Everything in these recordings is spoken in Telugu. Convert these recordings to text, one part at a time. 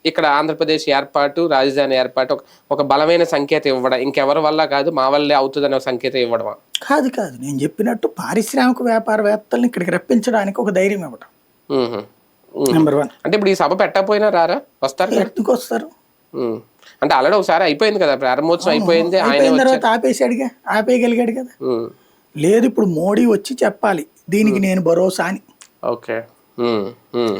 ఇక్కడ ఆంధ్రప్రదేశ్ ఏర్పాటు, రాజధాని ఏర్పాటు ఒక బలమైన సంకేతం ఇవ్వడం, ఇంకెవరి వల్ల కాదు మా వల్లే అవుతుందనే సంకేతం ఇవ్వడమా? కాదు కాదు, నేను చెప్పినట్టు పారిశ్రామిక వ్యాపారవేత్తల్ని ఇక్కడికి రప్పించడానికి ఒక ధైర్యం ఇవ్వడం నెంబర్ 1. అంటే ఇప్పుడు ఈ సభ పెట్టకపోయినా రారా? వస్తారు, ఎందుకు వస్తారు? అంటే ఆల్రెడీ ఒకసారి అయిపోయింది కదా, ప్రారంభోత్సవం అయిపోయింది, అయిపోయిన తర్వాత ఆపేసాడుగా, ఆపేయగలిగాడు కదా. లేదు, ఇప్పుడు మోడీ వచ్చి చెప్పాలి దీనికి నేను భరోసా అని. ఓకే,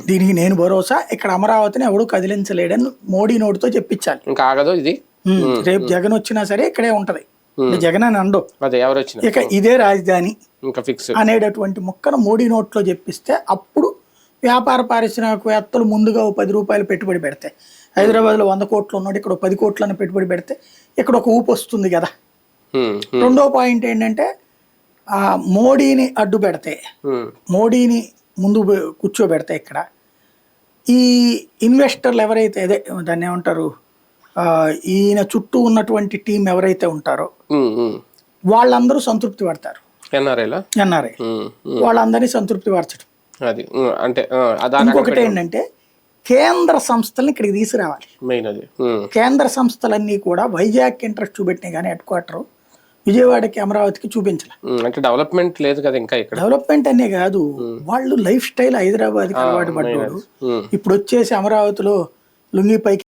దీనికి నేను భరోసా, ఇక్కడ అమరావతిని ఎవడు కదిలించలేడని మోడీ నోటితో చెప్పించాలి. ఇంకా ఆగదు ఇది. రేపు జగన్ వచ్చినా సరే ఇక్కడే ఉంటది. జగన్ అని అండు, ఎవరు వచ్చినా ఇక ఇదే రాజధాని ఇంకా ఫిక్స్ అనేటటువంటి ముక్కను మోడీ నోట్లో చెప్పిస్తే అప్పుడు వ్యాపార పారిశ్రామికవేత్తలు ముందుగా 10 రూపాయలు పెట్టుబడి పెడితే, హైదరాబాద్లో 100 కోట్లు ఉన్నాడు, ఇక్కడ 10 కోట్లను పెట్టుబడి పెడితే ఇక్కడ ఒక ఊపు వస్తుంది కదా. రెండో పాయింట్ ఏంటంటే మోడీని అడ్డు పెడితే, మోడీని ముందు కూర్చోబెడితే ఇక్కడ ఈ ఇన్వెస్టర్లు ఎవరైతే, అదే దాన్ని ఏమంటారు, ఈయన చుట్టూ ఉన్నటువంటి టీం ఎవరైతే ఉంటారో వాళ్ళందరూ సంతృప్తి పడతారు. ఎన్ఆర్ఐ వాళ్ళందరినీ సంతృప్తి పరచడం. ఇంకొకటి ఏంటంటే కేంద్ర సంస్థల్ని ఇక్కడికి తీసుకురావాలి. కేంద్ర సంస్థలన్నీ కూడా వైజాగ్ ఇంట్రెస్ట్ చూపెట్టినాయి కానీ హెడ్ క్వార్టర్ విజయవాడకి, అమరావతికి చూపించాలి. అంటే డెవలప్మెంట్ లేదు కదా ఇంకా ఇక్కడ. డెవలప్మెంట్ అనే కాదు, వాళ్ళు లైఫ్ స్టైల్ హైదరాబాద్కి అలవాటు పడ్డాడు. ఇప్పుడు వచ్చేసి అమరావతిలో లుంగి పైకి